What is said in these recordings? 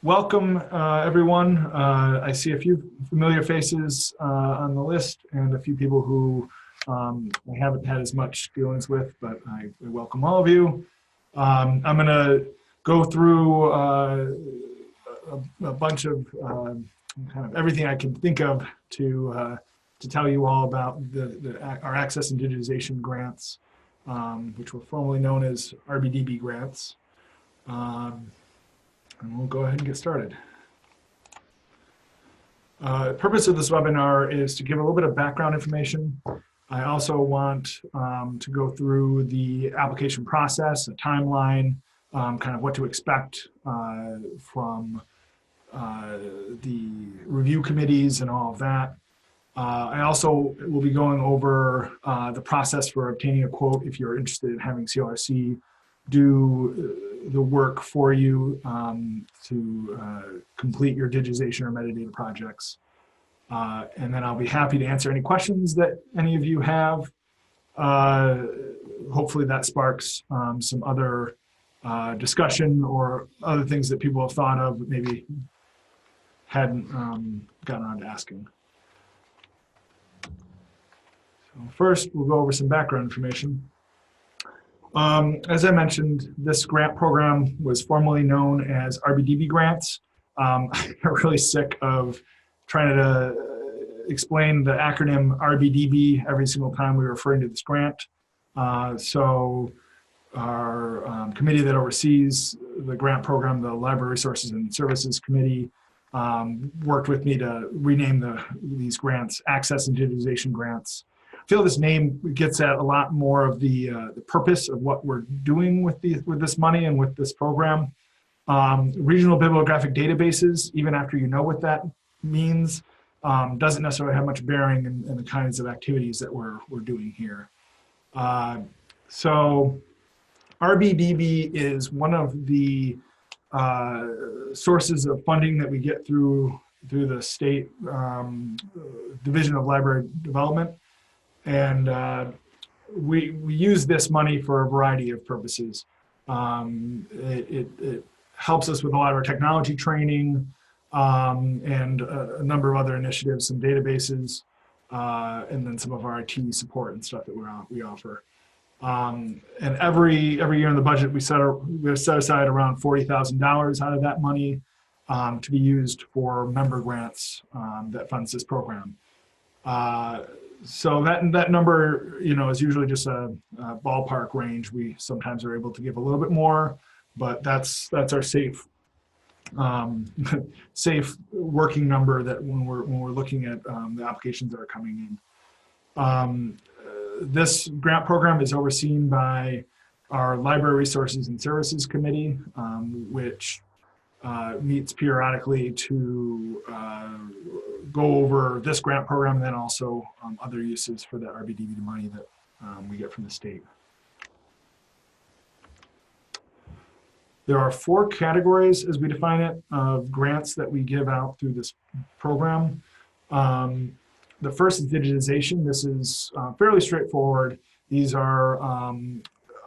Welcome, everyone. I see a few familiar faces on the list and a few people who I haven't had as much dealings with, but I welcome all of you. I'm going to go through a bunch of kind of everything I can think of to tell you all about our Access and Digitization grants, which were formerly known as RBDB grants. And we'll go ahead and get started. The purpose of this webinar is to give a little bit of background information. I also want to go through the application process, a timeline, kind of what to expect from the review committees and all of that. I also will be going over the process for obtaining a quote if you're interested in having CLRC do the work for you to complete your digitization or metadata projects. And then I'll be happy to answer any questions that any of you have. Hopefully that sparks some other discussion or other things that people have thought of but maybe hadn't gotten around to asking. So first, we'll go over some background information. As I mentioned, this grant program was formerly known as RBDB grants. I'm really sick of trying to explain the acronym RBDB every single time we were referring to this grant. So our committee that oversees the grant program, the Library Resources and Services Committee, worked with me to rename these grants Access and Digitization grants. I feel this name gets at a lot more of the purpose of what we're doing with this money and with this program. Regional bibliographic databases, even after you know what that means, doesn't necessarily have much bearing in the kinds of activities that we're doing here. So RBDB is one of the sources of funding that we get through the state Division of Library Development. And we use this money for a variety of purposes. It helps us with a lot of our technology training and a number of other initiatives, some databases, and then some of our IT support and stuff that we offer. And every year in the budget, we set aside around $40,000 out of that money to be used for member grants that funds this program. So that number, is usually just a ballpark range. We sometimes are able to give a little bit more, but that's our safe safe working number that when we're looking at the applications that are coming in. This grant program is overseen by our Library Resources and Services Committee, which meets periodically to go over this grant program and then also other uses for the RBDB money that we get from the state. There are 4 categories, as we define it, of grants that we give out through this program. The first is digitization. This is fairly straightforward. These are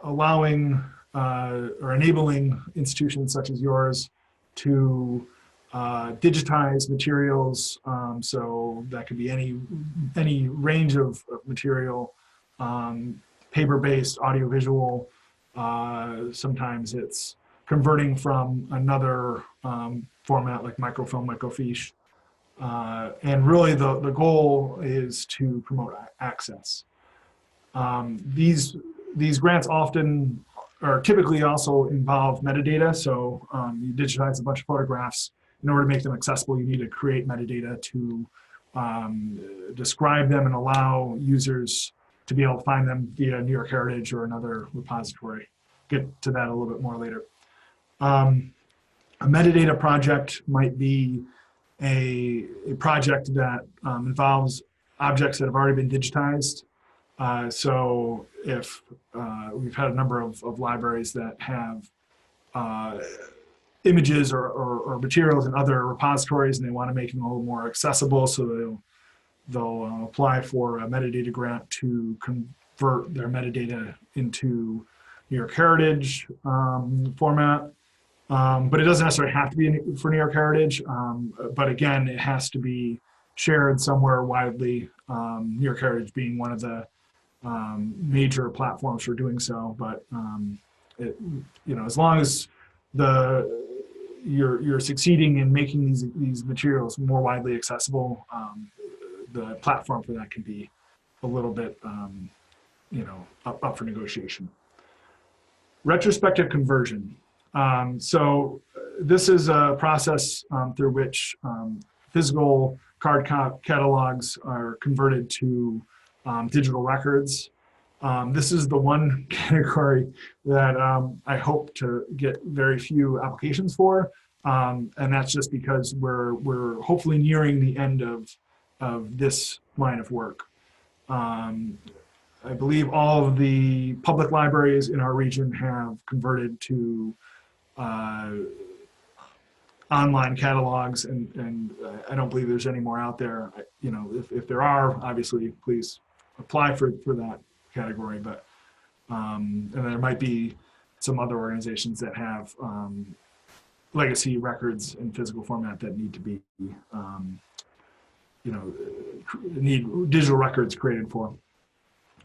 allowing or enabling institutions such as yours to digitize materials, so that could be any range of material, paper-based, audiovisual. Sometimes it's converting from another format like microfilm, microfiche. And really the goal is to promote access. These grants often or typically also involve metadata. So you digitize a bunch of photographs. In order to make them accessible, you need to create metadata to describe them and allow users to be able to find them via New York Heritage or another repository. Get to that a little bit more later. A metadata project might be a project that involves objects that have already been digitized. So if we've had a number of libraries that have images or materials in other repositories and they want to make them a little more accessible, so they'll apply for a metadata grant to convert their metadata into New York Heritage format. But it doesn't necessarily have to be for New York Heritage. But again, it has to be shared somewhere widely, New York Heritage being one of the major platforms for doing so. But it, as long as you're succeeding in making these materials more widely accessible, the platform for that can be a little bit up for negotiation. Retrospective conversion. So this is a process through which physical card catalogs are converted to digital records. This is the one category that I hope to get very few applications for, and that's just because we're hopefully nearing the end of this line of work. I believe all of the public libraries in our region have converted to online catalogs, and I don't believe there's any more out there. If there are, obviously, please apply for that category. But and there might be some other organizations that have legacy records in physical format that need to be, need digital records created for.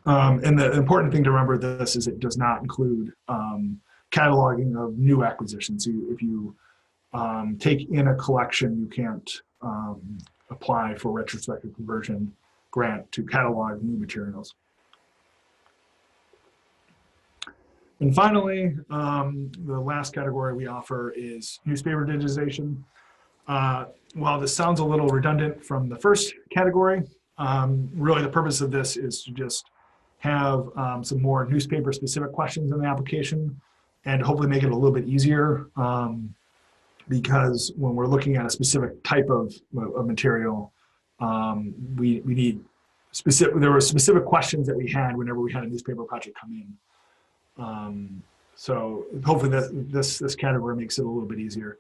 And the important thing to remember this is it does not include cataloging of new acquisitions. So if you take in a collection, you can't apply for retrospective conversion grant to catalog new materials. And finally, the last category we offer is newspaper digitization. While this sounds a little redundant from the first category, really the purpose of this is to just have some more newspaper-specific questions in the application and hopefully make it a little bit easier, because when we're looking at a specific type of material, we need there were specific questions that we had whenever we had a newspaper project come in. So hopefully this category makes it a little bit easier.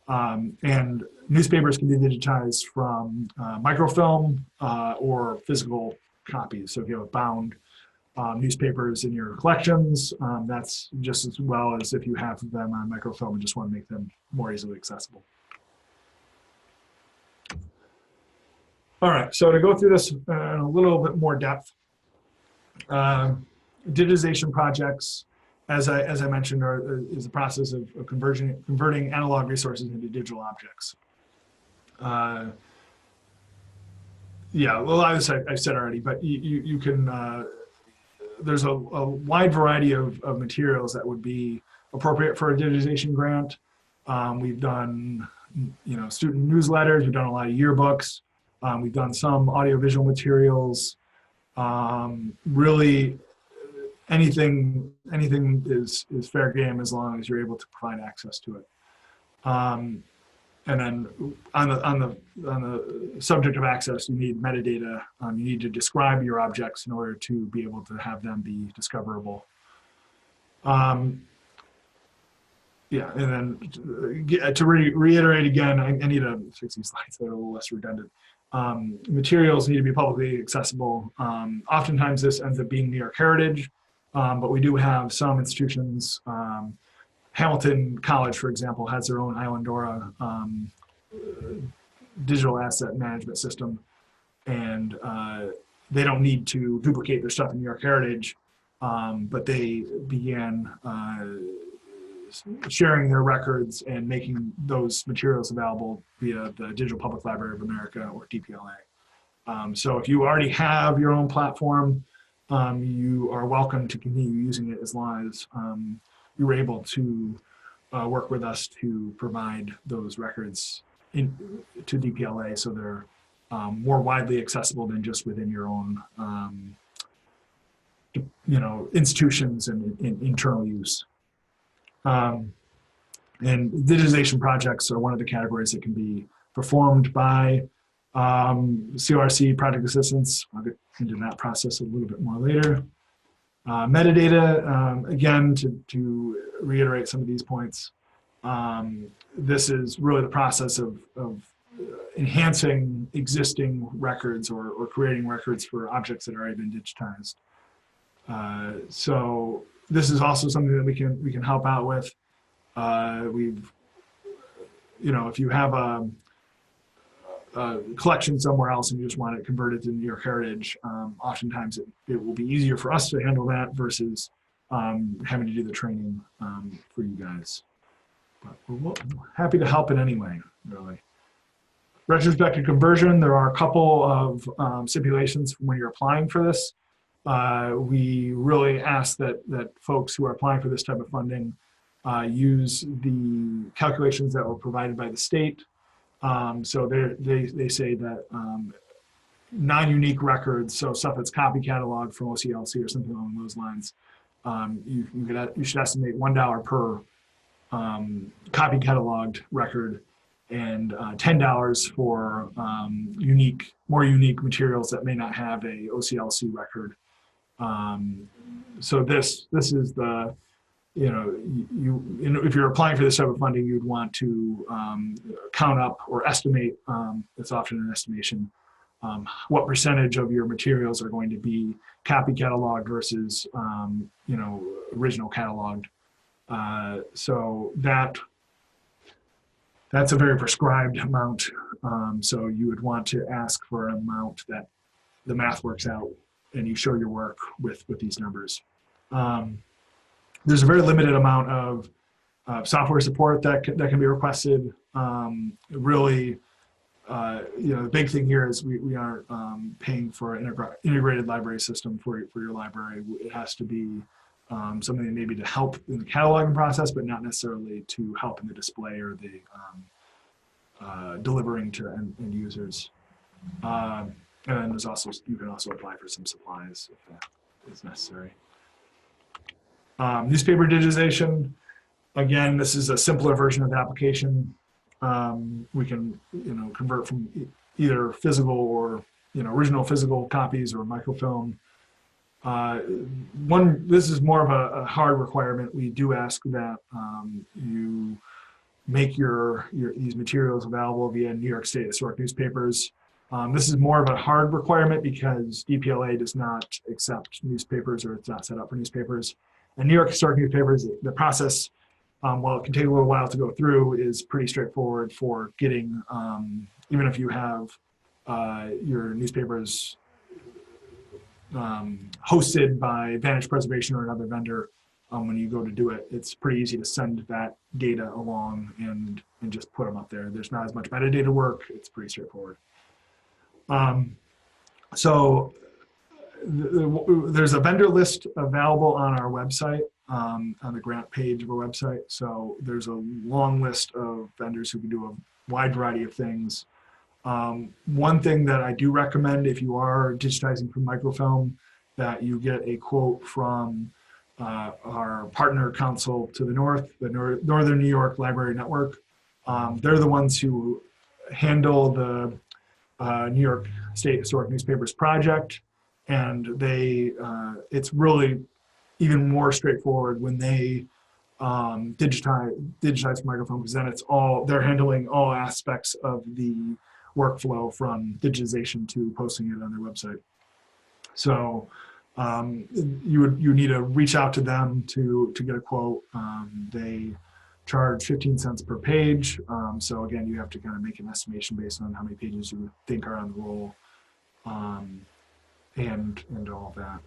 And newspapers can be digitized from microfilm or physical copies. So if you have bound newspapers in your collections, that's just as well as if you have them on microfilm and just want to make them more easily accessible. All right, so to go through this in a little bit more depth, digitization projects, as I mentioned, is the process of converting analog resources into digital objects. Yeah, well, I've said already, but you can, there's a wide variety of materials that would be appropriate for a digitization grant. We've done, student newsletters, we've done a lot of yearbooks, we've done some audiovisual materials. Really, anything is fair game as long as you're able to provide access to it. And then on the subject of access, you need metadata. You need to describe your objects in order to be able to have them be discoverable. Yeah, and then to reiterate again, I need to fix these slides that are a little less redundant. Materials need to be publicly accessible. Oftentimes this ends up being New York Heritage, but we do have some institutions. Hamilton College, for example, has their own Islandora digital asset management system, and they don't need to duplicate their stuff in New York Heritage, but they began sharing their records and making those materials available via the Digital Public Library of America, or DPLA. So if you already have your own platform, you are welcome to continue using it as long as you were able to work with us to provide those records to DPLA, so they're more widely accessible than just within your own institutions and internal use. And digitization projects are one of the categories that can be performed by CLRC project assistants. I'll get into that process a little bit more later. Metadata, again, to reiterate some of these points, this is really the process of enhancing existing records or creating records for objects that have already been digitized. So this is also something that we can help out with. We've, if you have a collection somewhere else and you just want it converted to New York Heritage, oftentimes it will be easier for us to handle that versus having to do the training for you guys. But we're happy to help in any way, really. Retrospective conversion, there are a couple of stipulations when you're applying for this. We really ask that folks who are applying for this type of funding use the calculations that were provided by the state. So they say that non-unique records, so stuff that's copy cataloged from OCLC or something along those lines, you should estimate $1 per copy cataloged record, and $10 for more unique materials that may not have a OCLC record. So this is the, if you're applying for this type of funding, you'd want to count up or estimate, it's often an estimation, what percentage of your materials are going to be copy cataloged versus, original cataloged. So that's a very prescribed amount. So you would want to ask for an amount that the math works out and you show your work with these numbers. There's a very limited amount of software support that can be requested. Really, the big thing here is we aren't paying for an integrated library system for your library. It has to be something maybe to help in the cataloging process, but not necessarily to help in the display or the delivering to end users. And then there's also, you can also apply for some supplies if that is necessary. Newspaper digitization, again, this is a simpler version of the application. We can, convert from either physical or, original physical copies or microfilm. This is more of a hard requirement. We do ask that you make these materials available via New York State historic newspapers. This is more of a hard requirement because DPLA does not accept newspapers, or it's not set up for newspapers. And New York historic newspapers, the process, while it can take a little while to go through, is pretty straightforward for getting, even if you have your newspapers hosted by Vantage Preservation or another vendor, when you go to do it, it's pretty easy to send that data along and just put them up there. There's not as much metadata work. It's pretty straightforward. So there's a vendor list available on our website, on the grant page of our website. So there's a long list of vendors who can do a wide variety of things. One thing that I do recommend, if you are digitizing from microfilm, that you get a quote from our partner council to the north, the Northern New York Library Network. They're the ones who handle the New York State Historic Newspapers project, and it's really even more straightforward when they digitize microfilm, because then they're handling all aspects of the workflow from digitization to posting it on their website. So you need to reach out to them to get a quote. They charge 15 cents per page. So again, you have to kind of make an estimation based on how many pages you think are on the roll, and all of that.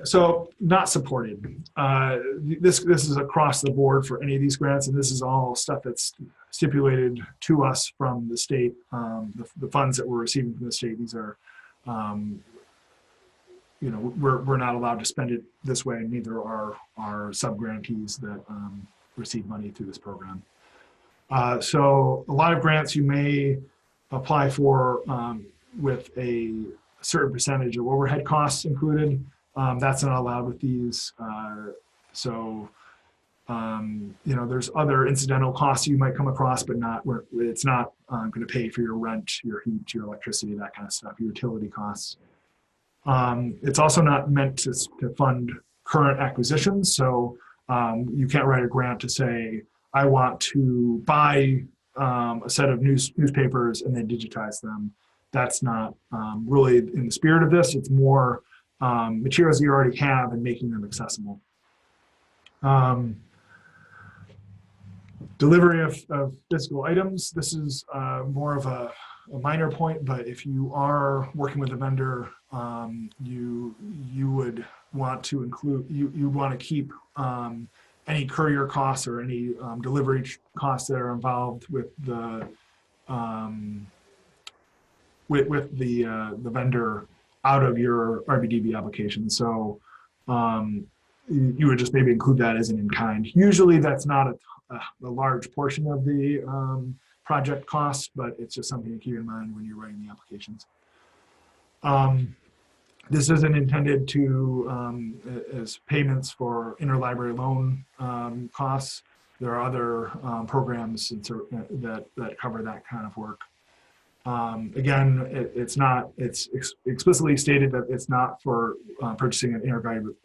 So not supported. This is across the board for any of these grants, and this is all stuff that's stipulated to us from the state. The funds that we're receiving from the state, these are, we're not allowed to spend it this way, and neither are our sub-grantees that receive money through this program. So a lot of grants you may apply for with a certain percentage of overhead costs included. That's not allowed with these. There's other incidental costs you might come across, but it's not going to pay for your rent, your heat, your electricity, that kind of stuff, your utility costs. It's also not meant to fund current acquisitions. So you can't write a grant to say, I want to buy a set of newspapers and then digitize them. That's not really in the spirit of this. It's more materials you already have and making them accessible. Um, Delivery of physical items. This is more of a minor point, but if you are working with a vendor, you would want to include, you want to keep any courier costs or any delivery costs that are involved with the the vendor out of your RBDB application. So you would just maybe include that as an in-kind. Usually that's not a large portion of the project cost, but it's just something to keep in mind when you're writing the applications. This isn't intended to as payments for interlibrary loan costs. There are other programs that cover that kind of work. Again, it's explicitly stated that it's not for purchasing an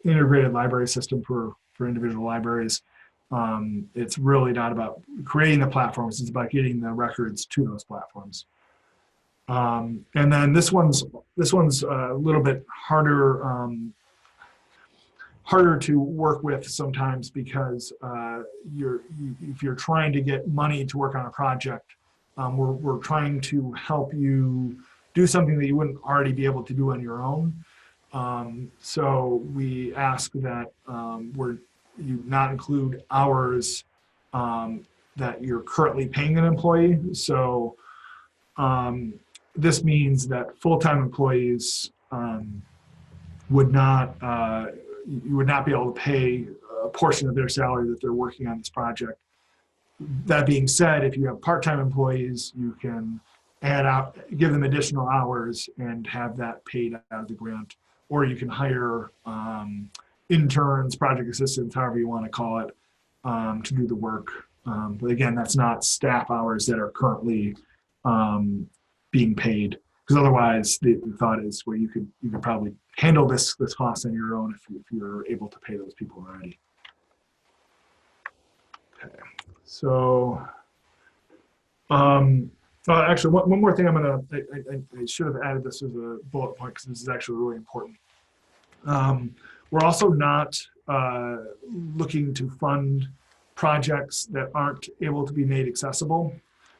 integrated library system for individual libraries. It's really not about creating the platforms, it's about getting the records to those platforms. And then this one's a little bit harder to work with sometimes because if you're trying to get money to work on a project, we're trying to help you do something that you wouldn't already be able to do on your own. So we ask that you not include hours that you're currently paying an employee. So this means that full-time employees would not you would not be able to pay a portion of their salary that they're working on this project. That being said, if you have part-time employees, you can give them additional hours and have that paid out of the grant, or you can hire interns, project assistants, however you want to call it, to do the work. But again, that's not staff hours that are currently being paid, because otherwise the thought is, well, you could probably handle this cost on your own if you're able to pay those people already. Okay. So, actually, one more thing I should have added this as a bullet point because this is actually really important. We're also not looking to fund projects that aren't able to be made accessible.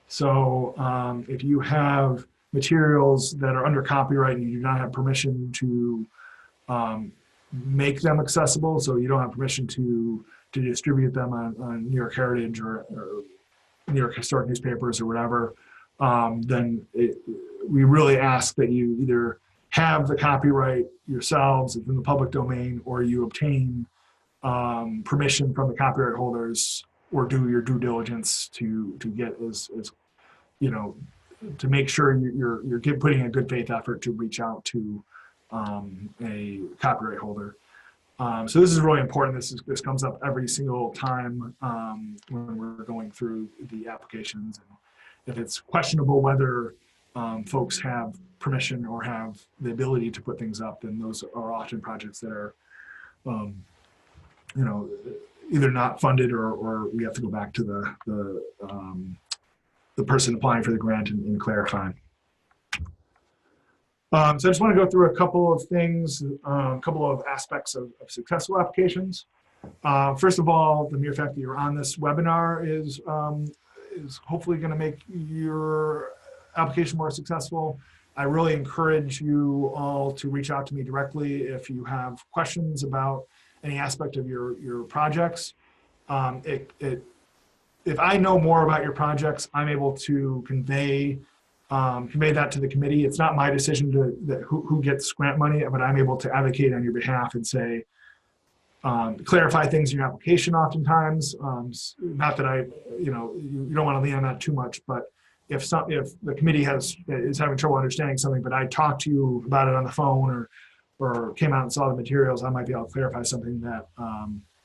So if you have materials that are under copyright and you do not have permission to make them accessible, so you don't have permission to distribute them on New York Heritage or New York Historic Newspapers or whatever, then we really ask that you either have the copyright yourselves, it's in the public domain, or you obtain permission from the copyright holders, or do your due diligence to get as you know, to make sure you're putting a good faith effort to reach out to a copyright holder. So this is really important. This comes up every single time when we're going through the applications. And if it's questionable whether folks have permission or have the ability to put things up, then those are often projects that are, you know, either not funded or we have to go back to the person applying for the grant and clarify. So I just want to go through a couple of things, a couple of aspects of successful applications. First of all, the mere fact that you're on this webinar is hopefully going to make your application more successful. I really encourage you all to reach out to me directly if you have questions about any aspect of your projects. If I know more about your projects, I'm able to convey that to the committee. It's not my decision who gets grant money, but I'm able to advocate on your behalf and say, clarify things in your application oftentimes. Not that you don't want to lean on that too much, but if the committee is having trouble understanding something, but I talked to you about it on the phone or came out and saw the materials, I might be able to clarify something that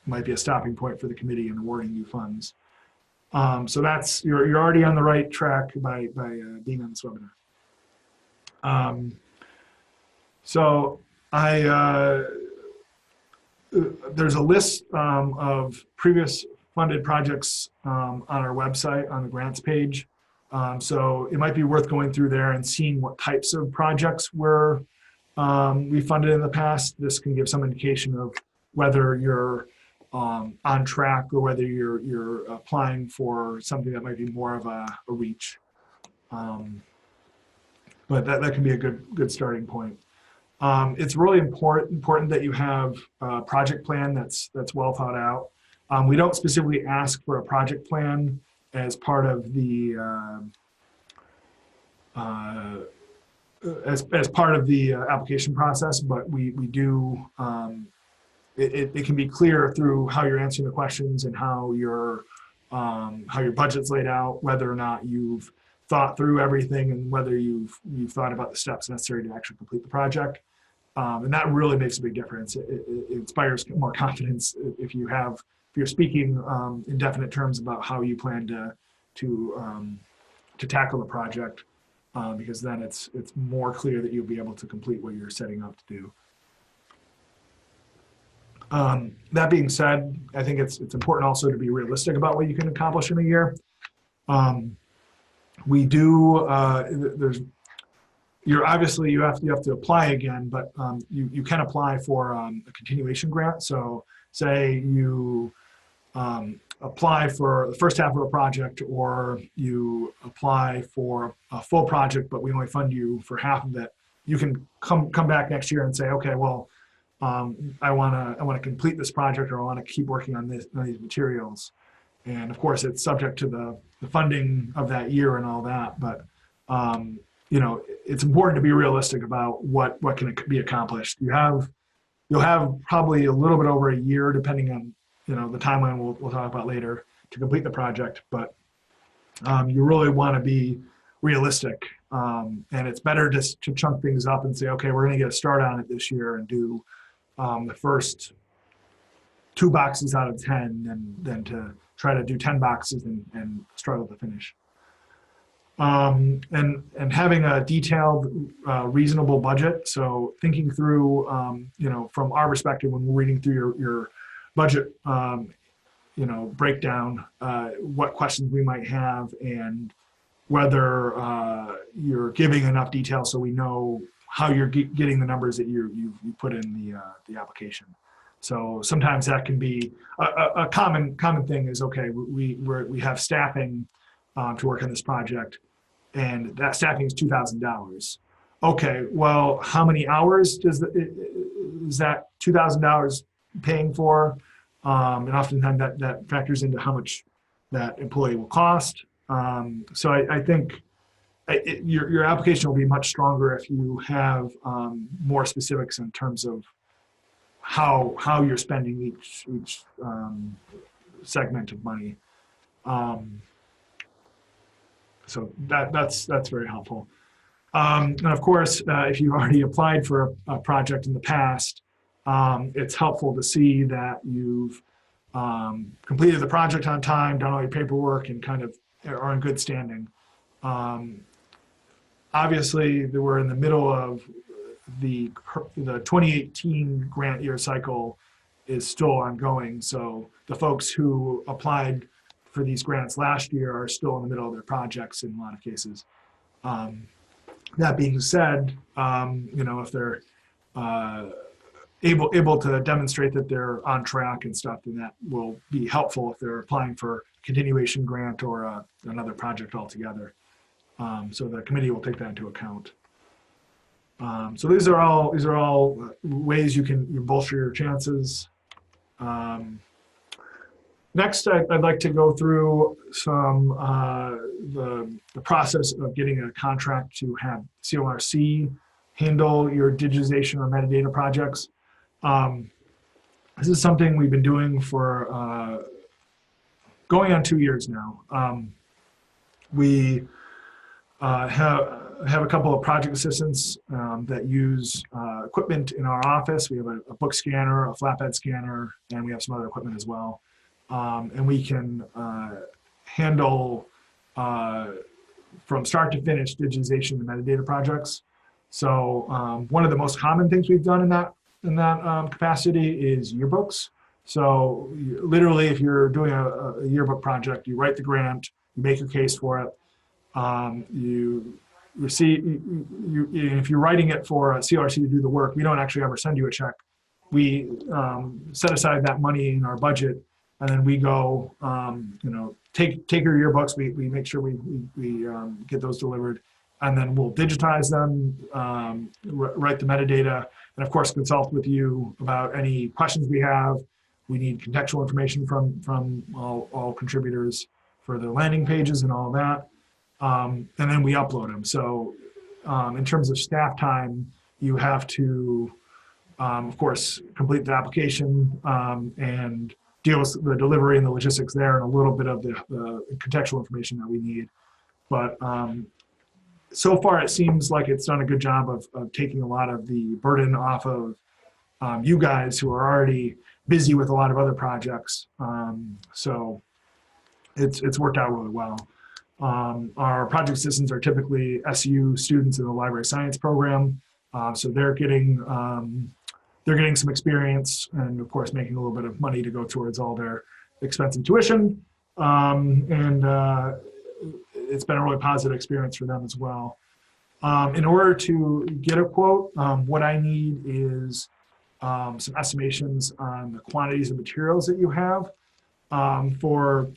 might be a stopping point for the committee in awarding you funds. So that's, you're already on the right track by being on this webinar. So there's a list of previous funded projects on our website on the grants page. So it might be worth going through there and seeing what types of projects we funded in the past. This can give some indication of whether you're on track, or whether you're applying for something that might be more of a reach. But that can be a good starting point. It's really important that you have a project plan that's well thought out. We don't specifically ask for a project plan as part of the as part of the application process, but we do. It can be clear through how you're answering the questions and how your budget's laid out, whether or not you've thought through everything and whether you've thought about the steps necessary to actually complete the project. And that really makes a big difference. It inspires more confidence if you're speaking in definite terms about how you plan to tackle the project, because then it's more clear that you'll be able to complete what you're setting out to do. That being said, I think it's important also to be realistic about what you can accomplish in a year. We do, obviously you have to apply again, but you can apply for a continuation grant. So say you apply for the first half of a project, or you apply for a full project, but we only fund you for half of it. You can come back next year and say, okay, well, I want to complete this project, or I want to keep working on these materials. And of course, it's subject to the funding of that year and all that. But it's important to be realistic about what can be accomplished. You'll have probably a little bit over a year, depending on the timeline we'll talk about later, to complete the project. But you really want to be realistic, and it's better just to chunk things up and say, okay, we're going to get a start on it this year and do the first 2 boxes out of 10 than to try to do 10 boxes and struggle to finish. And having a detailed, reasonable budget. So thinking through, from our perspective, when we're reading through your budget, breakdown, what questions we might have, and whether you're giving enough detail so we know how you're getting the numbers that you put in the application. So sometimes that can be a common thing is, okay, we have staffing to work on this project, and that staffing is $2,000. Okay, well, how many hours is that $2,000 paying for? And oftentimes that factors into how much that employee will cost. So I think your application will be much stronger if you have more specifics in terms of how you're spending each segment of money. So that's very helpful. And of course, if you've already applied for a project in the past, it's helpful to see that you've completed the project on time, done all your paperwork, and kind of are in good standing. Obviously, we're in the middle of the 2018 grant year cycle is still ongoing. So the folks who applied for these grants last year are still in the middle of their projects in a lot of cases. That being said, if they're able to demonstrate that they're on track and stuff, then that will be helpful if they're applying for a continuation grant or another project altogether. So the committee will take that into account. So these are all ways you can bolster your chances. Next, I'd like to go through some the process of getting a contract to have CLRC handle your digitization or metadata projects. This is something we've been doing for going on 2 years now. We have a couple of project assistants that use equipment in our office. We have a book scanner, a flatbed scanner, and we have some other equipment as well. And we can handle from start to finish digitization and metadata projects. So one of the most common things we've done in that capacity is yearbooks. So literally, if you're doing a yearbook project, you write the grant, you make your case for it, you receive. If you're writing it for a CLRC to do the work, we don't actually ever send you a check we set aside that money in our budget, and then we go, take your yearbooks. We make sure we get those delivered, and then we'll digitize them, write the metadata, and of course consult with you about any questions we have. We need contextual information from all contributors for the landing pages and all that, and then we upload them. So in terms of staff time, you have to, of course, complete the application and deal with the delivery and the logistics there, and a little bit of the contextual information that we need. But so far, it seems like it's done a good job of taking a lot of the burden off of you guys who are already busy with a lot of other projects. So it's worked out really well. Our project assistants are typically SU students in the library science program, so they're getting some experience, and of course making a little bit of money to go towards all their expense and tuition. It's been a really positive experience for them as well. In order to get a quote, what I need is some estimations on the quantities of materials that you have for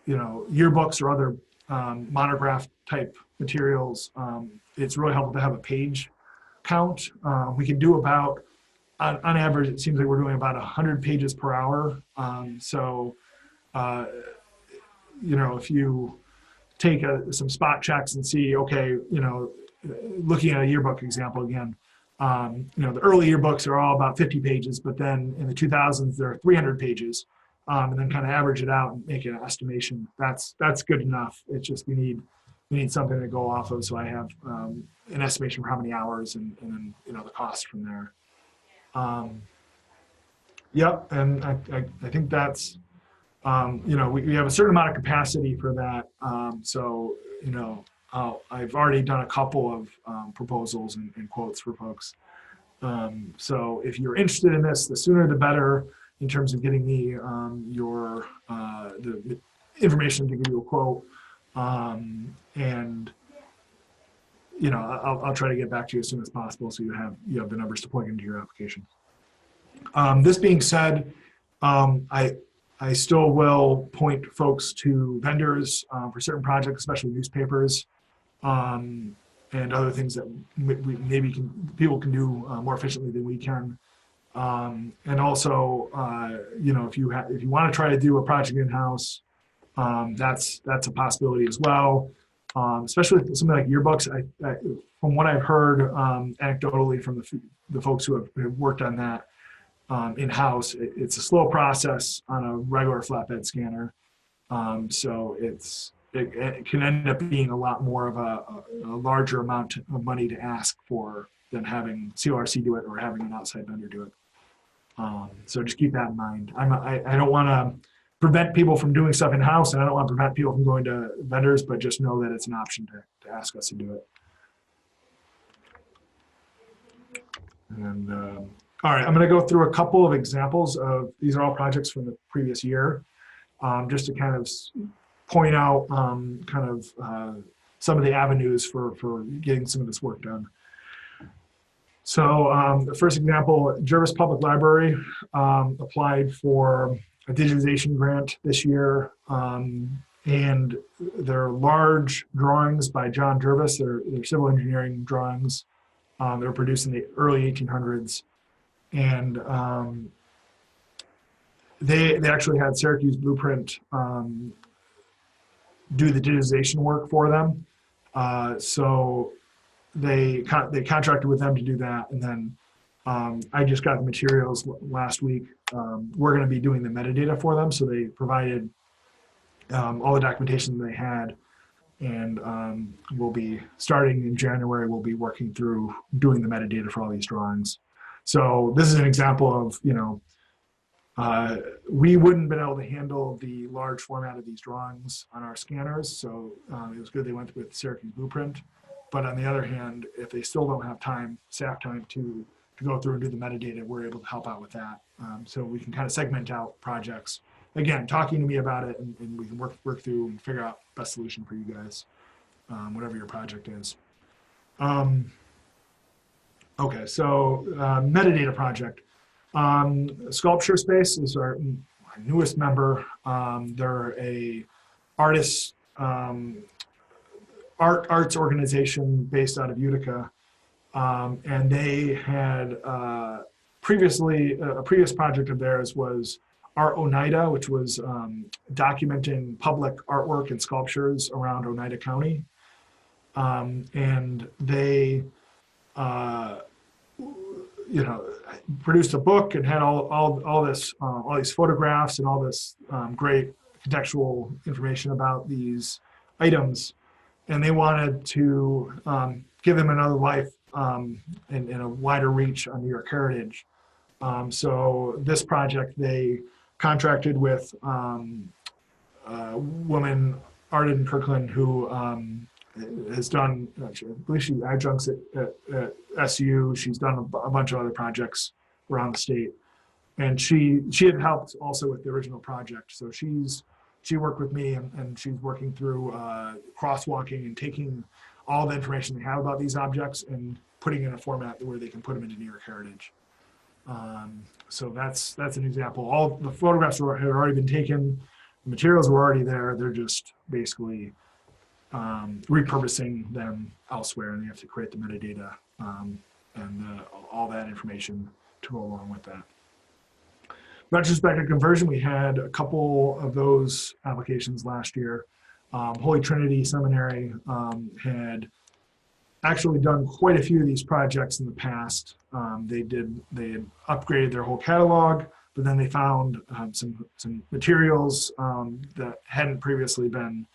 yearbooks or other monograph type materials. It's really helpful to have a page count. We can do about, on average, it seems like we're doing about 100 pages per hour. If you take some spot checks and see, okay, looking at a yearbook example again, the early yearbooks are all about 50 pages, but then in the 2000s, they're 300 pages, and then kind of average it out and make an estimation. That's good enough. It's just we need something to go off of, so I have an estimation for how many hours and then the cost from there. Yep, and I think that's we have a certain amount of capacity for that. I've already done a couple of proposals and quotes for folks. So if you're interested in this, the sooner the better in terms of getting me the information to give you a quote. I'll try to get back to you as soon as possible so you have the numbers to plug into your application. This being said, I still will point folks to vendors for certain projects, especially newspapers, and other things that people can do more efficiently than we can. And also, if you want to try to do a project in-house, that's a possibility as well. Especially with something like yearbooks. From what I've heard anecdotally from the folks who have worked on that in-house, it's a slow process on a regular flatbed scanner. So it can end up being a lot more of a larger amount of money to ask for than having CLRC do it or having an outside vendor do it. So just keep that in mind. I don't want to prevent people from doing stuff in-house, and I don't want to prevent people from going to vendors, but just know that it's an option to ask us to do it. And all right, I'm going to go through a couple of examples of, these are all projects from the previous year, just to kind of point out some of the avenues for getting some of this work done. So the first example, Jervis Public Library applied for a digitization grant this year, and they're large drawings by John Jervis. They're civil engineering drawings. They were produced in the early 1800s, and they actually had Syracuse Blueprint do the digitization work for them. So they contracted with them to do that, and then I just got the materials last week. We're going to be doing the metadata for them, so they provided all the documentation they had, and we'll be starting in January. We'll be working through doing the metadata for all these drawings. So this is an example of we wouldn't have been able to handle the large format of these drawings on our scanners, so it was good they went with Syracuse Blueprint. But on the other hand, if they still don't have time, staff time to go through and do the metadata, we're able to help out with that. So we can kind of segment out projects. Again, talking to me about it, and we can work through and figure out best solution for you guys, whatever your project is. Okay, so metadata project. Sculpture Space is our newest member. They're a artist arts organization based out of Utica, and they had previously a previous project of theirs was Art Oneida, which was documenting public artwork and sculptures around Oneida County, and they produced a book and had all these photographs and all this great contextual information about these items, and they wanted to give them another life and a wider reach on New York Heritage. So this project, they contracted with a woman, Arden Kirkland, who has done, I believe she adjuncts at SU. She's done a bunch of other projects around the state. And she had helped also with the original project. So she worked with me, and she's working through crosswalking and taking all the information they have about these objects and putting in a format where they can put them into New York Heritage. So that's an example. All the photographs had already been taken. The materials were already there. They're just basically repurposing them elsewhere, and you have to create the metadata and all that information to go along with that. Retrospective conversion, we had a couple of those applications last year. Holy Trinity Seminary had actually done quite a few of these projects in the past. They had upgraded their whole catalog, but then they found some materials that hadn't previously been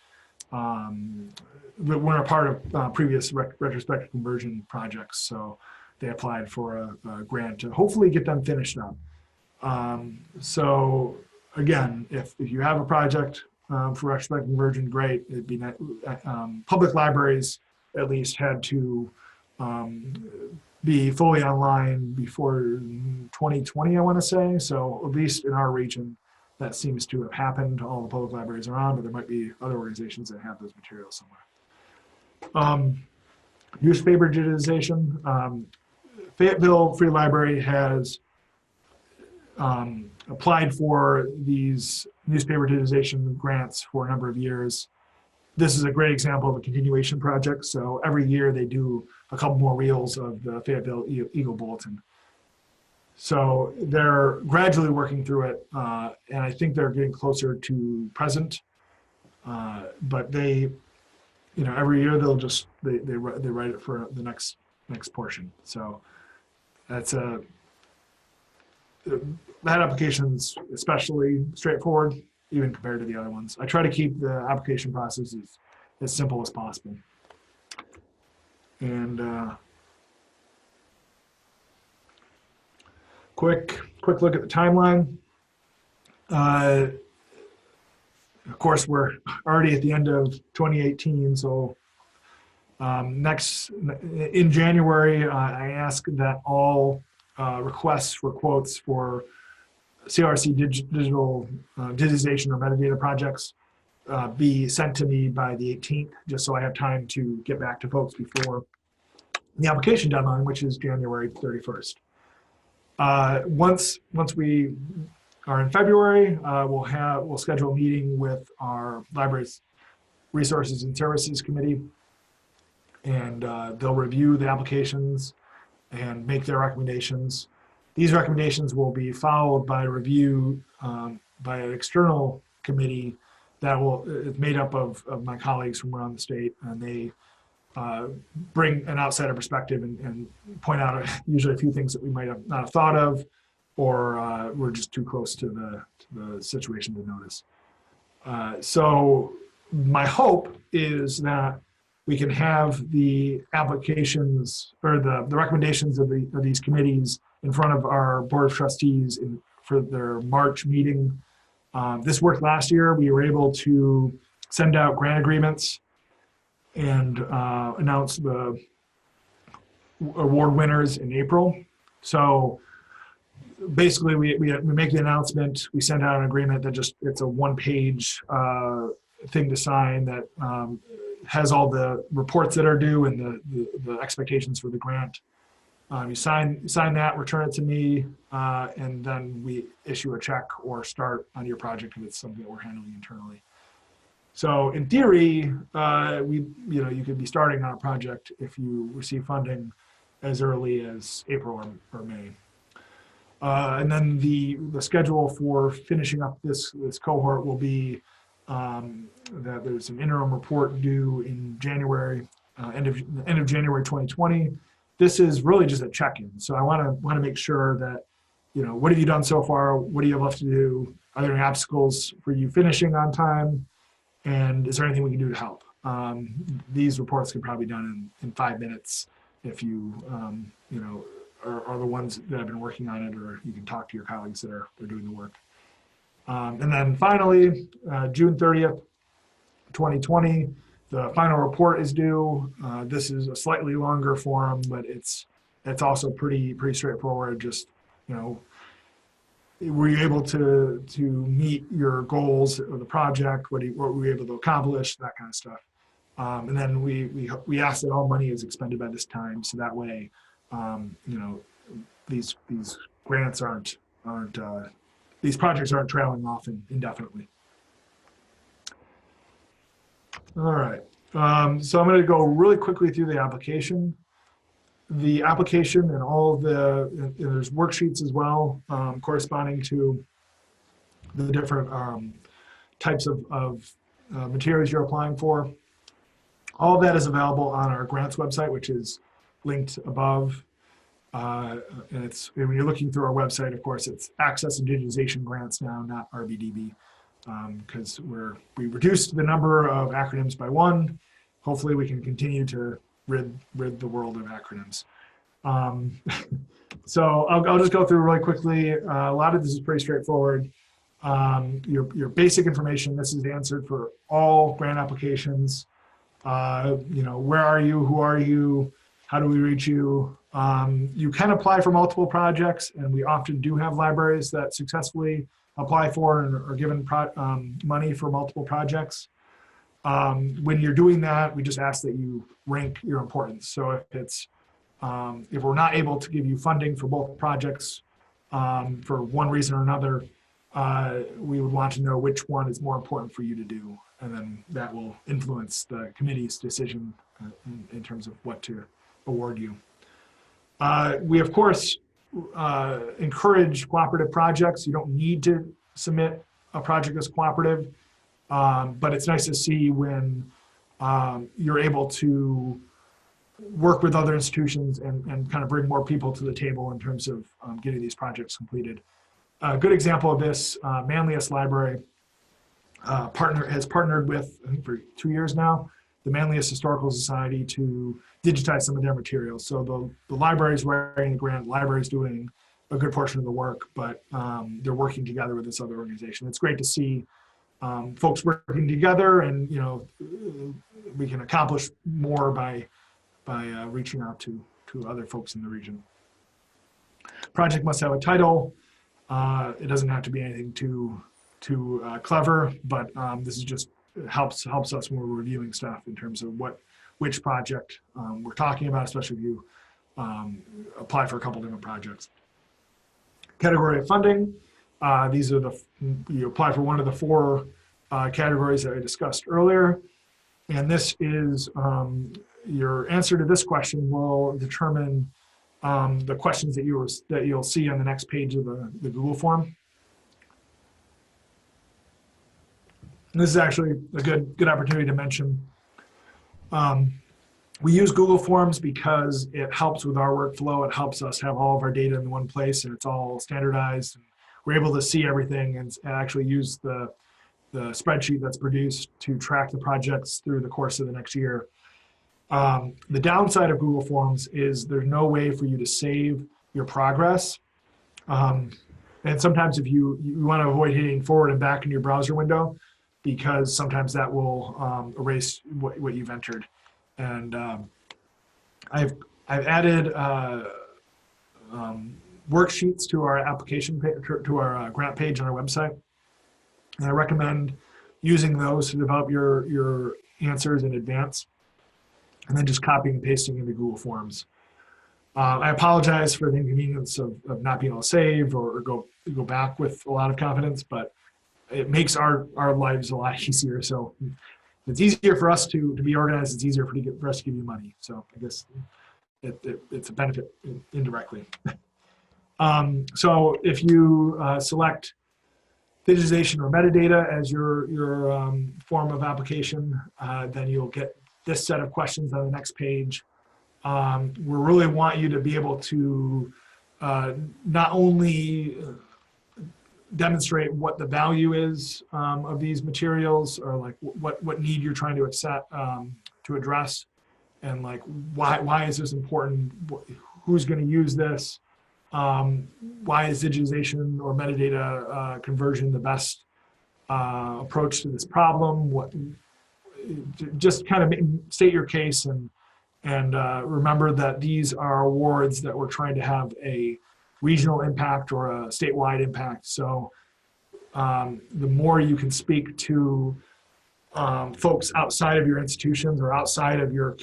that weren't a part of previous retrospective conversion projects. So they applied for a grant to hopefully get them finished up. So again, if you have a project for retrospective conversion, great. It'd be public libraries at least had to be fully online before 2020, I want to say. So at least in our region, that seems to have happened. All the public libraries are on, but there might be other organizations that have those materials somewhere. Newspaper digitization. Fayetteville Free Library has applied for these newspaper digitization grants for a number of years. This is a great example of a continuation project. So every year they do a couple more reels of the Fayetteville Eagle Bulletin. So they're gradually working through it, and I think they're getting closer to present. But they, every year they'll just they write it for the next portion. So that's that application's especially straightforward, even compared to the other ones. I try to keep the application process as simple as possible. And quick look at the timeline. Of course, we're already at the end of 2018, so in January, I asked that all requests for quotes for CLRC digital digitization or metadata projects be sent to me by the 18th, just so I have time to get back to folks before the application deadline, which is January 31st. Once we are in February, we'll schedule a meeting with our library's Resources and Services Committee, and they'll review the applications and make their recommendations. These recommendations will be followed by a review by an external committee that is made up of my colleagues from around the state, and they bring an outsider perspective and point out usually a few things that we might have not have thought of, or we're just too close to the situation to notice. So my hope is that we can have the applications or the recommendations of these committees in front of our Board of Trustees for their March meeting. This worked last year. We were able to send out grant agreements and announce the award winners in April. So basically, we make the announcement, we send out an agreement that it's a one-page thing to sign that has all the reports that are due and the expectations for the grant. You sign that, return it to me, and then we issue a check or start on your project if it's something that we're handling internally. So in theory, you could be starting on a project if you receive funding as early as April or May. And then the schedule for finishing up this cohort will be that there's an interim report due in January, end of January 2020. This is really just a check-in. So I want to make sure that, what have you done so far? What do you have left to do? Are there any obstacles for you finishing on time? And is there anything we can do to help? These reports can probably be done in 5 minutes if you, are the ones that have been working on it, or you can talk to your colleagues that are doing the work. And then finally, June 30th, 2020, the final report is due. This is a slightly longer form, but it's also pretty straightforward. Just, were you able to meet your goals of the project? What were you able to accomplish? That kind of stuff. And then we ask that all money is expended by this time, so that way, these grants aren't these projects aren't trailing off indefinitely. All right. So I'm going to go really quickly through the application. The application and all of there's worksheets as well, corresponding to the different types of materials you're applying for. All of that is available on our grants website, which is linked above. And when you're looking through our website, of course, it's Access and Digitization Grants now, not RBDB, because we reduced the number of acronyms by 1. Hopefully, we can continue to rid the world of acronyms. So I'll just go through really quickly. A lot of this is pretty straightforward. Your basic information. This is answered for all grant applications. Where are you? Who are you? How do we reach you? You can apply for multiple projects, and we often do have libraries that successfully apply for and are given money for multiple projects. When you're doing that, we just ask that you rank your importance. So if we're not able to give you funding for both projects for one reason or another, we would want to know which one is more important for you to do, and then that will influence the committee's decision in terms of what to award you. We, of course, encourage cooperative projects. You don't need to submit a project as cooperative, but it's nice to see when you're able to work with other institutions and kind of bring more people to the table in terms of getting these projects completed. A good example of this, Manlius Library has partnered with, I think for 2 years now, the Manlius Historical Society to digitize some of their materials. So the library's writing the grant, the library's doing a good portion of the work, but they're working together with this other organization. It's great to see folks working together, and we can accomplish more by reaching out to other folks in the region. Project must have a title. It doesn't have to be anything too clever, but this is just helps us when we're reviewing stuff in terms of which project we're talking about, especially if you apply for a couple different projects. Category of funding. These are you apply for one of the 4 categories that I discussed earlier, and this is your answer to this question will determine the questions that you'll see on the next page of the Google form. And this is actually a good opportunity to mention. We use Google Forms because it helps with our workflow. It helps us have all of our data in one place, and it's all standardized. And we're able to see everything and actually use the spreadsheet that's produced to track the projects through the course of the next year. The downside of Google Forms is there's no way for you to save your progress. And sometimes if you want to avoid hitting forward and back in your browser window, because sometimes that will erase what you've entered. And I've added worksheets to our application page, to our grant page on our website, and I recommend using those to develop your answers in advance, and then just copying and pasting into Google Forms. I apologize for the inconvenience of not being able to save or go back with a lot of confidence, but it makes our lives a lot easier. So it's easier for us to be organized. It's easier for us to give you money. So I guess it's a benefit indirectly. So if you select digitization or metadata as your form of application, then you'll get this set of questions on the next page. We really want you to be able to not only demonstrate what the value is of these materials, or like what need you're trying to accept to address, and like why is this important? Who's going to use this? Why is digitization or metadata conversion the best approach to this problem? Just kind of state your case and remember that these are awards that we're trying to have a regional impact or a statewide impact. So the more you can speak to folks outside of your institutions or outside of your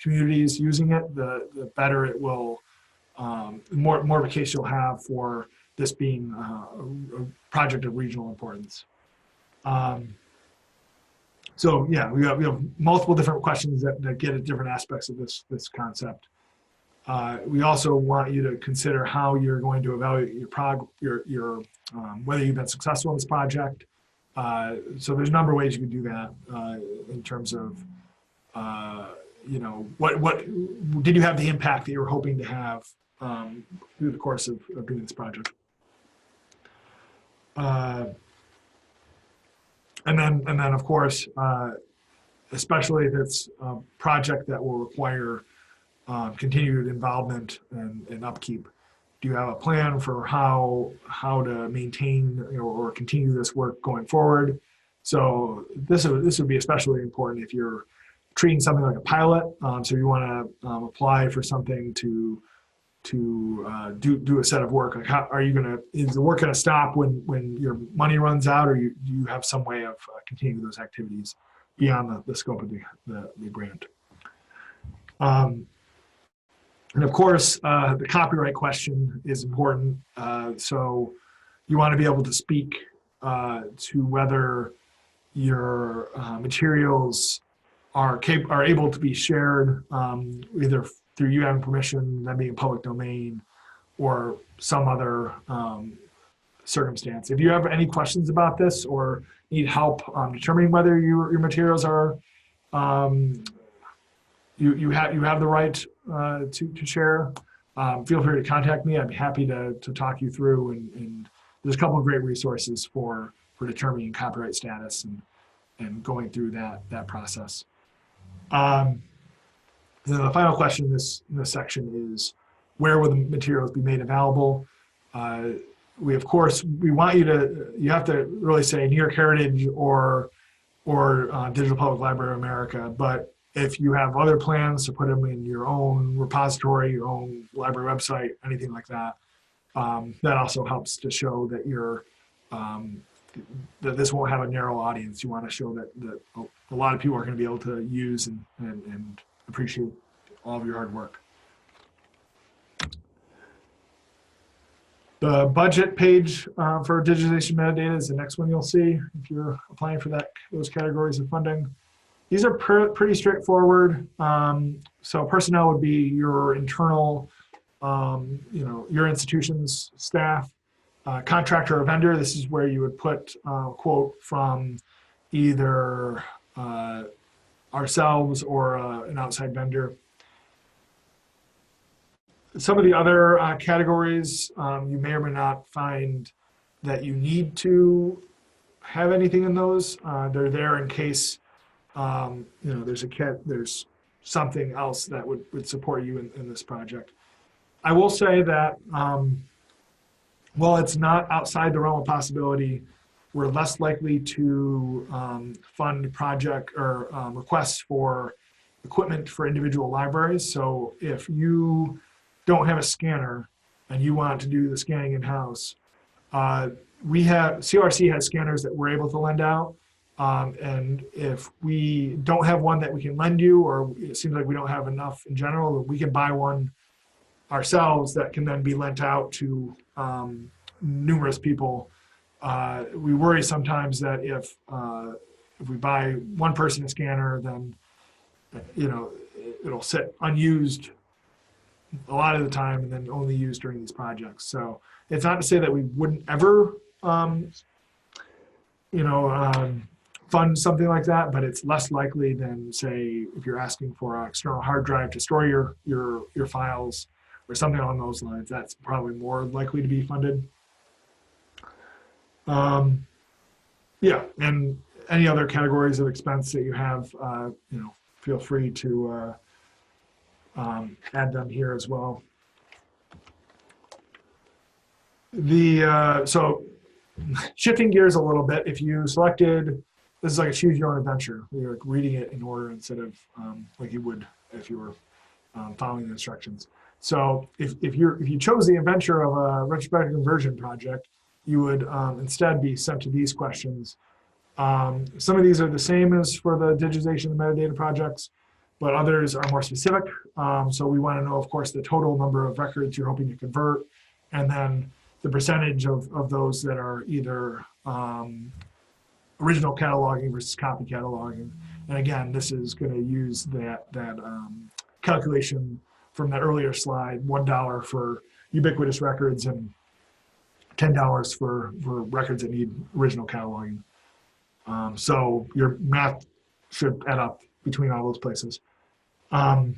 communities using it, the better it will, more of a case you'll have for this being a project of regional importance. So yeah, we have multiple different questions that get at different aspects of this concept. We also want you to consider how you're going to evaluate your whether you've been successful in this project. So there's a number of ways you can do that in terms of what did you have the impact that you were hoping to have through the course of doing this project. And then of course, especially if it's a project that will require continued involvement and upkeep. Do you have a plan for how to maintain or continue this work going forward? So this would be especially important if you're treating something like a pilot. So you want to apply for something to do a set of work. Like how are you is the work going to stop when your money runs out, or do you have some way of continuing those activities beyond the scope of the grant? And of course, the copyright question is important. So you want to be able to speak to whether your materials are able to be shared either through you having permission, them being public domain, or some other circumstance. If you have any questions about this or need help determining whether your materials are you have the right to share, feel free to contact me. I'd be happy to talk you through, and there's a couple of great resources for determining copyright status and going through that process. The final question in this section is, where will the materials be made available? We want you have to really say New York Heritage or Digital Public Library of America, but if you have other plans to put them in your own repository, your own library website, anything like that, that also helps to show that that this won't have a narrow audience. You want to show that a lot of people are going to be able to use and appreciate all of your hard work. The budget page for digitization metadata is the next one you'll see if you're applying for those categories of funding. These are pretty straightforward. So personnel would be your internal, your institution's staff. Contractor or vendor, this is where you would put a quote from either ourselves or an outside vendor. Some of the other categories, you may or may not find that you need to have anything in those. They're there in case there's something else that would support you in this project. I will say that while it's not outside the realm of possibility, we're less likely to fund project or requests for equipment for individual libraries. So if you don't have a scanner and you want to do the scanning in-house, CLRC has scanners that we're able to lend out. And if we don't have one that we can lend you, or it seems like we don't have enough in general, we can buy one ourselves that can then be lent out to numerous people. We worry sometimes that if we buy one person a scanner, then it'll sit unused a lot of the time and then only used during these projects. So it's not to say that we wouldn't ever fund something like that, but it's less likely than, say, if you're asking for an external hard drive to store your files or something along those lines. That's probably more likely to be funded. Yeah, and any other categories of expense that you have, feel free to add them here as well. So shifting gears a little bit, if you selected, this is like a choose your own adventure. You're like reading it in order instead of like you would if you were following the instructions. So if you chose the adventure of a retrospective conversion project, you would instead be sent to these questions. Some of these are the same as for the digitization and metadata projects, but others are more specific. So we want to know, of course, the total number of records you're hoping to convert, and then the percentage of those that are either original cataloging versus copy cataloging. And again, this is going to use that calculation from that earlier slide, $1 for ubiquitous records and $10 for records that need original cataloging. So your math should add up between all those places. And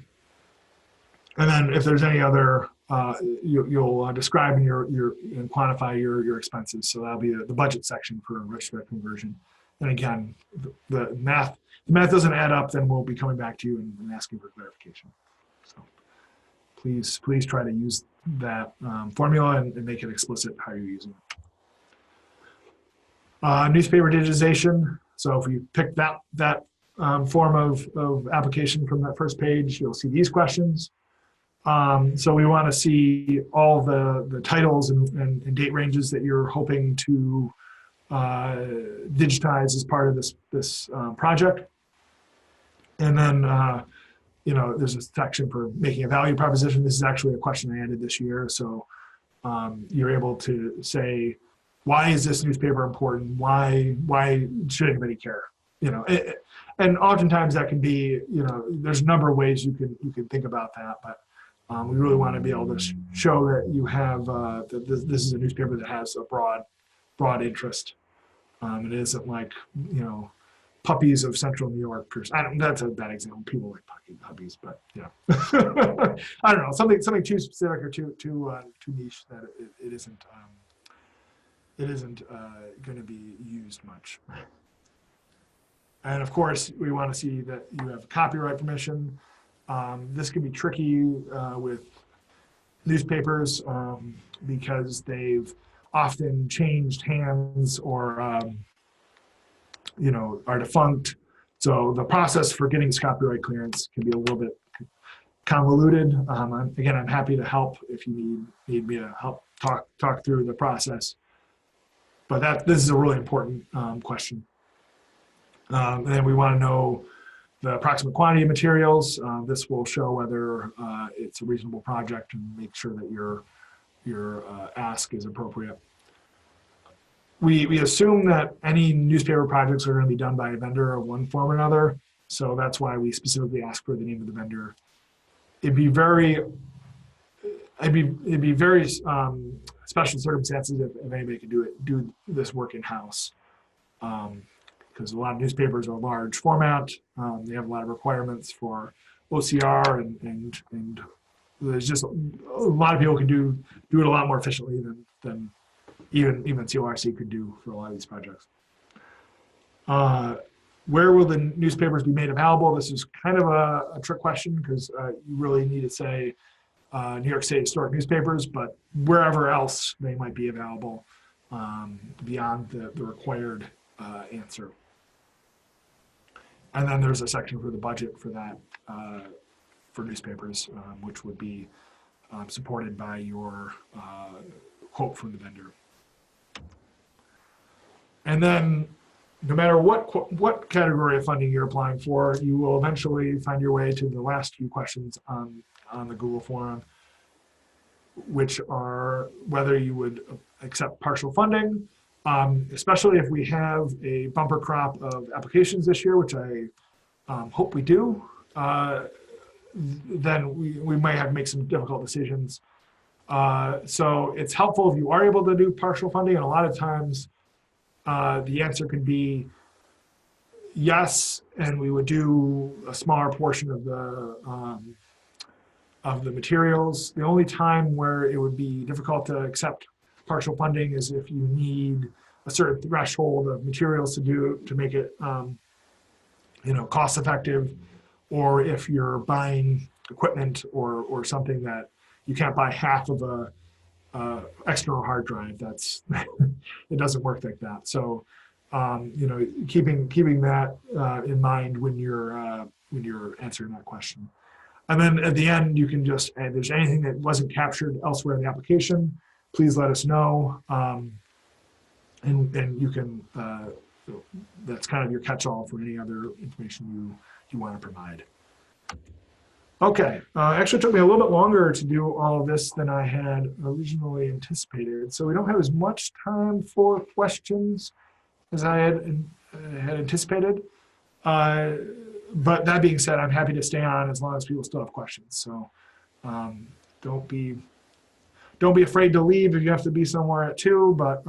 then if there's any other, you'll describe and quantify your expenses. So that'll be the budget section for retrospective conversion. And again, the math doesn't add up, then we'll be coming back to you and asking for clarification. So please try to use that formula and make it explicit how you're using it. Newspaper digitization. So if you pick that form of application from that first page, you'll see these questions. So we want to see all the titles and date ranges that you're hoping to digitize as part of this project. And then there's a section for making a value proposition. This is actually a question I added this year. So you're able to say, why is this newspaper important? Why should anybody care? And oftentimes that can be, there's a number of ways you can think about that, but we really want to be able to show that you have that this is a newspaper that has a broad interest. It isn't like puppies of Central New York. That's a bad example. People like puppies, but I don't know, something too specific or too niche that it isn't going to be used much. And of course, we want to see that you have copyright permission. This can be tricky with newspapers because they've often changed hands or are defunct. So the process for getting this copyright clearance can be a little bit convoluted. Again, I'm happy to help if you need me to help talk through the process. But this is a really important question. And then we want to know the approximate quantity of materials. This will show whether it's a reasonable project and make sure that your ask is appropriate. We assume that any newspaper projects are going to be done by a vendor of one form or another. So that's why we specifically ask for the name of the vendor. It'd be very special circumstances if anybody could do this work in-house. Because a lot of newspapers are large format. They have a lot of requirements for OCR and there's just a lot of people can do it a lot more efficiently than even CLRC could do for a lot of these projects. Where will the newspapers be made available? This is kind of a trick question because you really need to say New York State historic newspapers, but wherever else they might be available beyond the required answer. And then there's a section for the budget for that, for newspapers, which would be supported by your quote from the vendor. And then no matter what category of funding you're applying for, you will eventually find your way to the last few questions on the Google form. which are whether you would accept partial funding, especially if we have a bumper crop of applications this year, which I hope we do. Then we might have to make some difficult decisions. So it's helpful if you are able to do partial funding, and a lot of times the answer could be yes, and we would do a smaller portion of the materials. The only time where it would be difficult to accept partial funding is if you need a certain threshold of materials to make it cost effective, or if you're buying equipment or something that you can't buy half of a external hard drive. That's it doesn't work like that. So keeping that in mind when you're answering that question. And then at the end, you can just, if there's anything that wasn't captured elsewhere in the application, please let us know. And you can, that's kind of your catch-all for any other information you want to provide. Okay, actually it took me a little bit longer to do all of this than I had originally anticipated. So we don't have as much time for questions as I had anticipated. But that being said, I'm happy to stay on as long as people still have questions. So don't be afraid to leave if you have to be somewhere at 2. But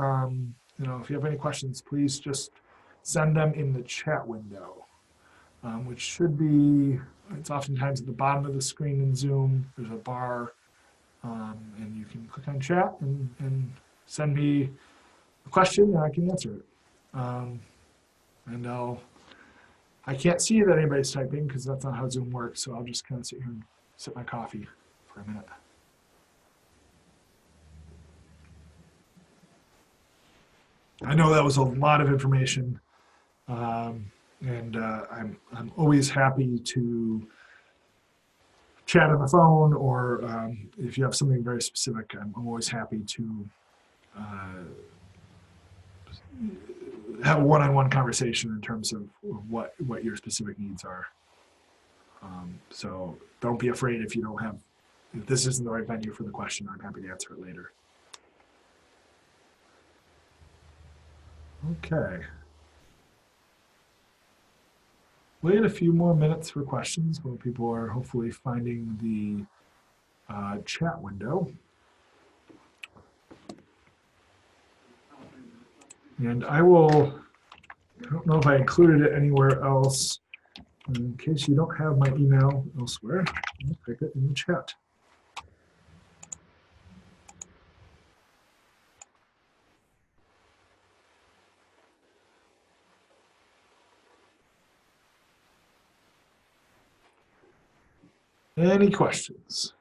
if you have any questions, please just send them in the chat window, which should be. It's oftentimes at the bottom of the screen in Zoom. There's a bar, and you can click on chat and send me a question, and I can answer it. And I can't see that anybody's typing because that's not how Zoom works, so I'll just kind of sit here and sip my coffee for a minute. I know that was a lot of information. And I'm always happy to chat on the phone, or if you have something very specific, I'm always happy to have a one-on-one conversation in terms of what your specific needs are. So don't be afraid if this isn't the right venue for the question. I'm happy to answer it later. Okay. Wait a few more minutes for questions while people are hopefully finding the chat window. And I don't know if I included it anywhere else. In case you don't have my email elsewhere, I'll pick it in the chat. Any questions?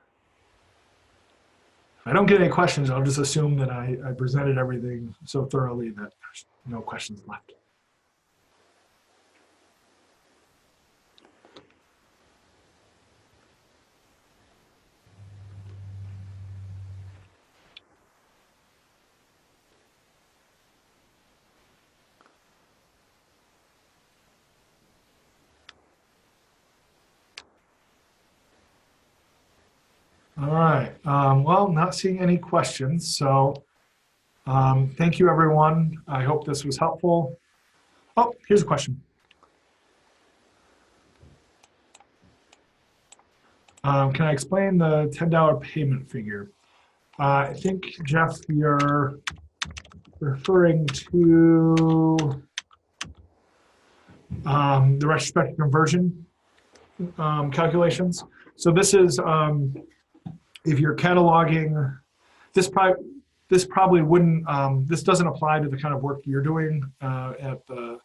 If I don't get any questions, I'll just assume that I presented everything so thoroughly that there's no questions left. All right, well, not seeing any questions, so thank you, everyone. I hope this was helpful. Oh, here's a question. Can I explain the $10 payment figure? I think, Jeff, you're referring to the retrospective conversion calculations. So this is, if you're cataloging, this probably wouldn't, this doesn't apply to the kind of work you're doing at the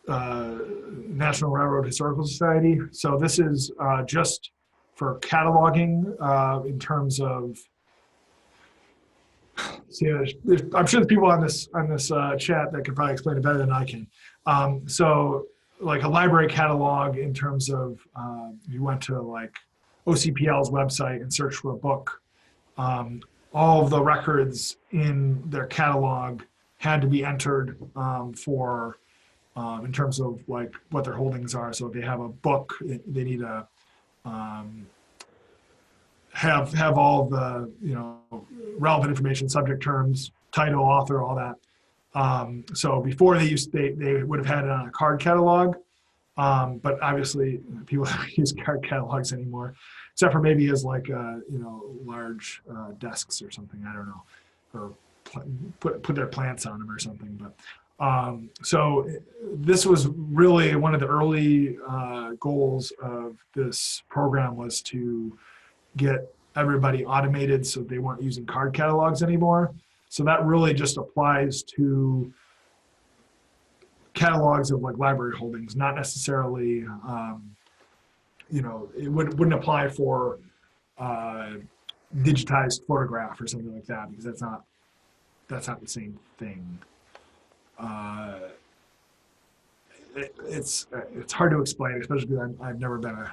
National Railroad Historical Society. So this is just for cataloging in terms of, see, I'm sure there's people on this chat that could probably explain it better than I can. So like a library catalog in terms of, you went to like OCPL's website and searched for a book, all of the records in their catalog had to be entered in terms of like what their holdings are. So if they have a book, they need to have all the relevant information, subject terms, title, author, all that. So before they would have had it on a card catalog, but obviously people don't use card catalogs anymore, except for maybe as like large desks or something. I don't know, or put their plants on them or something. But so this was really one of the early goals of this program, was to get everybody automated so they weren't using card catalogs anymore. So that really just applies to catalogs of like library holdings, not necessarily, it wouldn't apply for digitized photograph or something like that, because that's not the same thing. It's hard to explain, especially because I've never been a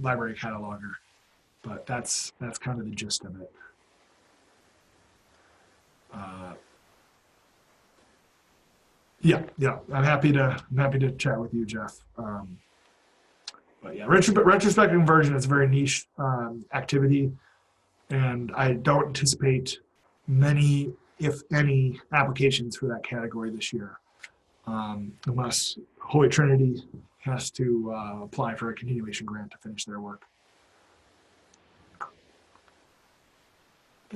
library cataloger, but that's kind of the gist of it. Yeah, I'm happy to chat with you, Jeff. But yeah, retrospective conversion is a very niche activity, and I don't anticipate many, if any, applications for that category this year, unless Holy Trinity has to apply for a continuation grant to finish their work.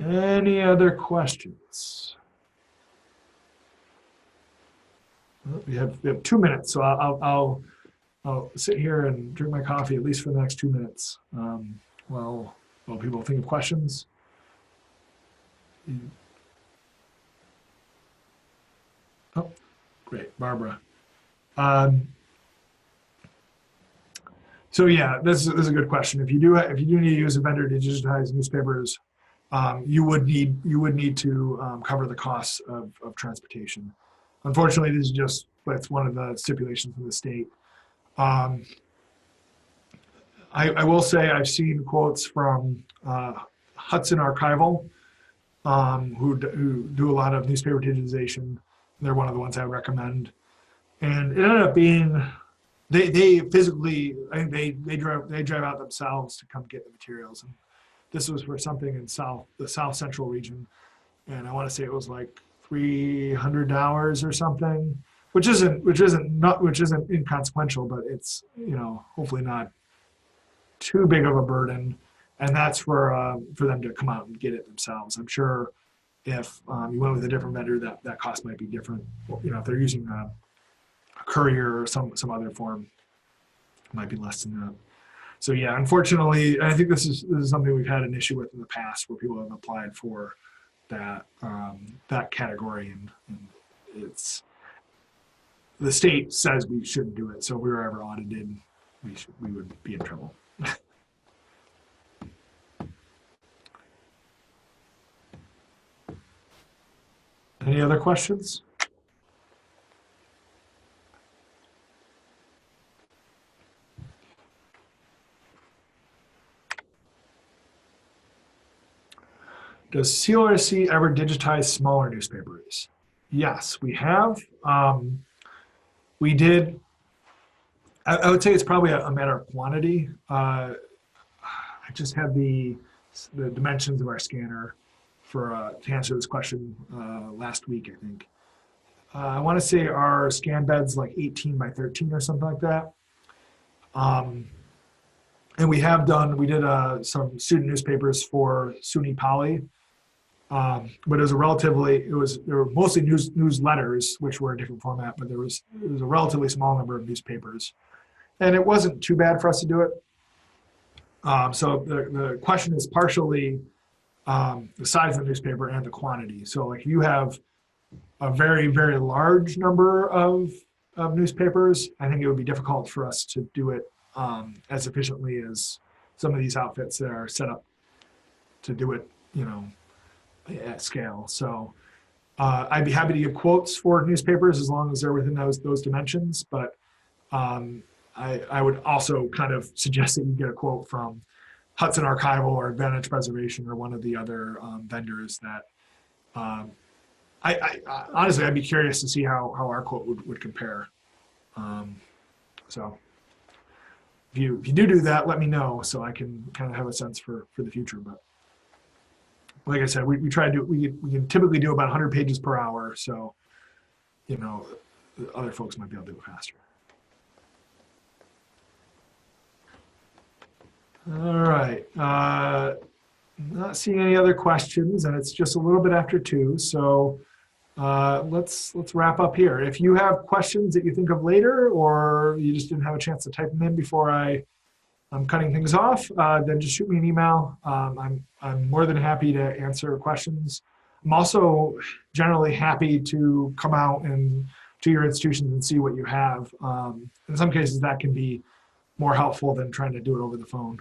Any other questions? We have 2 minutes, so I'll sit here and drink my coffee at least for the next 2 minutes while people think of questions. Oh, great, Barbara. So yeah, this is a good question. If you do need to use a vendor to digitize newspapers, you would need to cover the costs of transportation. Unfortunately, that's one of the stipulations from the state. I will say I've seen quotes from Hudson Archival, who do a lot of newspaper digitization. They're one of the ones I would recommend. And it ended up being, they physically, I think they drive out themselves to come get the materials. And this was for something in the South Central region, and I want to say it was like $300 or something, which isn't inconsequential, but it's hopefully not too big of a burden, and that's for them to come out and get it themselves. I'm sure if you went with a different vendor, that cost might be different. If they're using a courier or some other form, it might be less than that. So yeah, unfortunately, I think this is something we've had an issue with in the past, where people have applied for that category, and it's, the state says we shouldn't do it. So if we were ever audited, we would be in trouble. Any other questions? Does CLRC ever digitize smaller newspapers? Yes, we have. We did. I would say it's probably a matter of quantity. I just had the dimensions of our scanner to answer this question last week, I think. I want to say our scan bed's like 18 by 13 or something like that. And we did some student newspapers for SUNY Poly. But they were mostly newsletters, which were a different format, but it was a relatively small number of newspapers. And it wasn't too bad for us to do it. So the question is partially the size of the newspaper and the quantity. So like you have a very, very large number of newspapers, I think it would be difficult for us to do it as efficiently as some of these outfits that are set up to do it, at scale. So I'd be happy to give quotes for newspapers as long as they're within those dimensions. But I would also kind of suggest that you get a quote from Hudson Archival or Advantage Preservation or one of the other vendors that I honestly, I'd be curious to see how our quote would compare. So if you do that, let me know so I can kind of have a sense for the future. But like I said, we try to do, we can typically do about 100 pages per hour. So, you know, other folks might be able to do it faster. All right. Not seeing any other questions, and it's just a little bit after 2. So let's wrap up here. If you have questions that you think of later, or you just didn't have a chance to type them in before I'm cutting things off, then just shoot me an email. I'm more than happy to answer questions. I'm also generally happy to come out and to your institutions and see what you have. In some cases, that can be more helpful than trying to do it over the phone.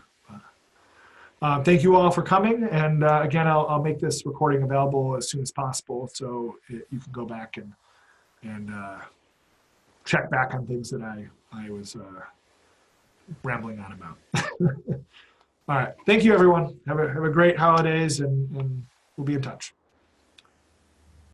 Thank you all for coming, and again, I'll make this recording available as soon as possible, so you can go back and check back on things that I was rambling on about. All right, thank you, everyone. Have a great holidays, and we'll be in touch.